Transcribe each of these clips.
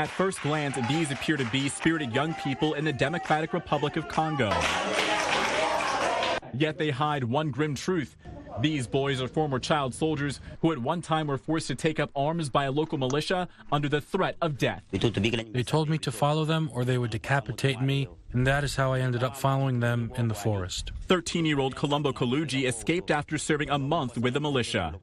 At first glance, these appear to be spirited young people in the Democratic Republic of Congo. Yet they hide one grim truth. These boys are former child soldiers who at one time were forced to take up arms by a local militia under the threat of death. They told me to follow them or they would decapitate me, and that is how I ended up following them in the forest. 13-year-old Columbo Kaluji escaped after serving a month with the militia.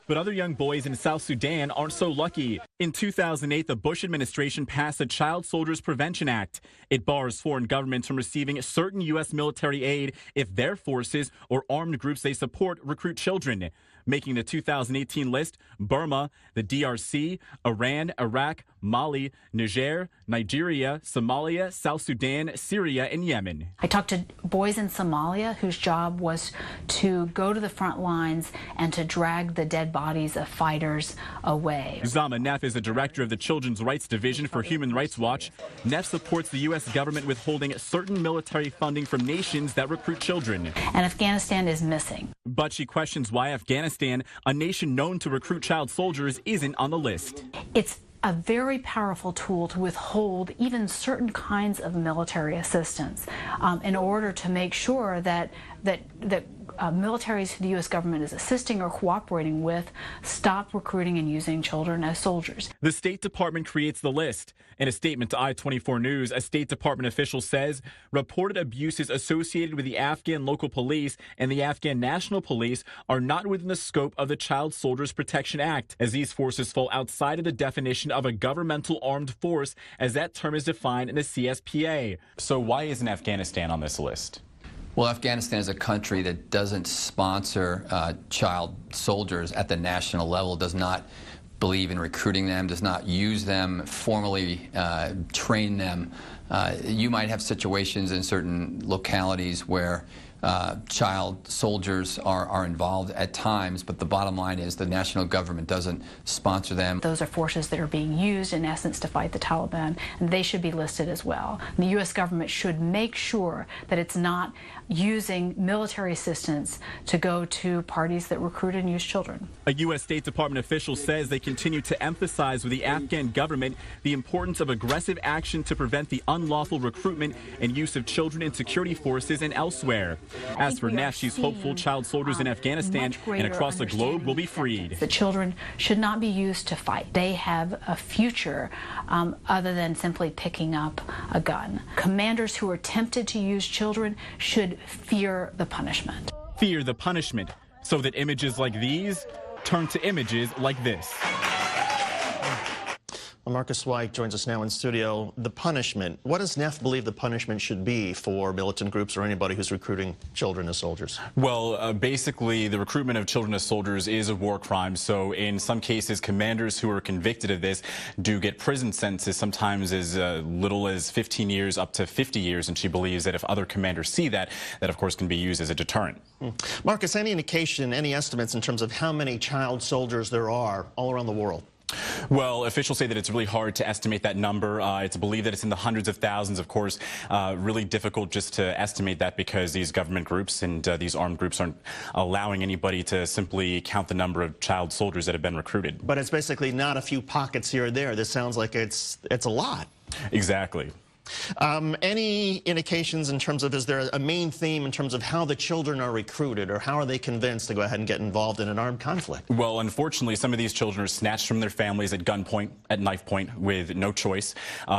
But other young boys in South Sudan aren't so lucky. In 2008, the Bush administration passed the Child Soldiers Prevention Act. It bars foreign governments from receiving certain U.S. military aid if their forces or armed groups they support recruit children. Making the 2018 list Burma, the DRC, Iran, Iraq, Mali, Niger, Nigeria, Somalia, South Sudan, Syria, and Yemen. I talked to boys in Somalia whose job was to go to the front lines and to drag the dead bodies of fighters away. Zama Neff is the director of the Children's Rights Division for Human Rights Watch. Neff supports the U.S. government withholding certain military funding from nations that recruit children. And Afghanistan is missing. But she questions why Afghanistan, a nation known to recruit child soldiers, isn't on the list. It's a very powerful tool to withhold even certain kinds of military assistance in order to make sure that militaries who the U.S. government is assisting or cooperating with stop recruiting and using children as soldiers. The State Department creates the list. In a statement to I-24 News, a State Department official says reported abuses associated with the Afghan local police and the Afghan National Police are not within the scope of the Child Soldiers Protection Act, as these forces fall outside of the definition of a governmental armed force as that term is defined in the CSPA. So why isn't Afghanistan on this list? Well, Afghanistan is a country that doesn't sponsor child soldiers at the national level, does not believe in recruiting them, does not use them, formally train them. You might have situations in certain localities where child soldiers are involved at times, but the bottom line is the national government doesn't sponsor them. Those are forces that are being used, in essence, to fight the Taliban, and they should be listed as well. And the U.S. government should make sure that it's not using military assistance to go to parties that recruit and use children. A U.S. State Department official says they continue to emphasize with the Afghan government the importance of aggressive action to prevent the unlawful recruitment and use of children in security forces and elsewhere. As for Neff, she's hopeful child soldiers in Afghanistan and across the globe will be freed. The children should not be used to fight. They have a future other than simply picking up a gun. Commanders who are tempted to use children should fear the punishment. Fear the punishment, so that images like these turn to images like this. Well, Marcus White joins us now in studio. The punishment. What does Neff believe the punishment should be for militant groups or anybody who's recruiting children as soldiers? Well, basically, the recruitment of children as soldiers is a war crime. So in some cases, commanders who are convicted of this do get prison sentences, sometimes as little as 15 years up to 50 years. And she believes that if other commanders see that, that of course can be used as a deterrent. Marcus, any indication, any estimates in terms of how many child soldiers there are all around the world? Well, officials say that it's really hard to estimate that number. It's believed that it's in the hundreds of thousands, of course. Really difficult just to estimate that because these government groups and these armed groups aren't allowing anybody to simply count the number of child soldiers that have been recruited. But it's basically not a few pockets here or there. This sounds like it's a lot. Exactly. Any indications in terms of, is there a main theme in terms of how the children are recruited, or how are they convinced to go ahead and get involved in an armed conflict? Well, unfortunately, some of these children are snatched from their families at gunpoint, at knife point, with no choice.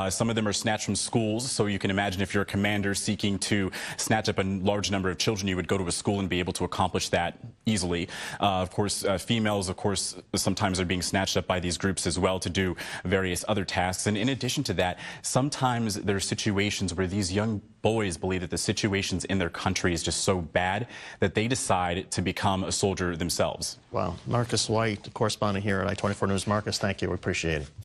Some of them are snatched from schools, so you can imagine if you're a commander seeking to snatch up a large number of children, you would go to a school and be able to accomplish that easily. Of course, females, of course, sometimes are being snatched up by these groups as well to do various other tasks. And in addition to that, sometimes there are situations where these young boys believe that the situations in their country is just so bad that they decide to become a soldier themselves. Wow. Marcus White, correspondent here at I-24 News. Marcus, thank you. We appreciate it.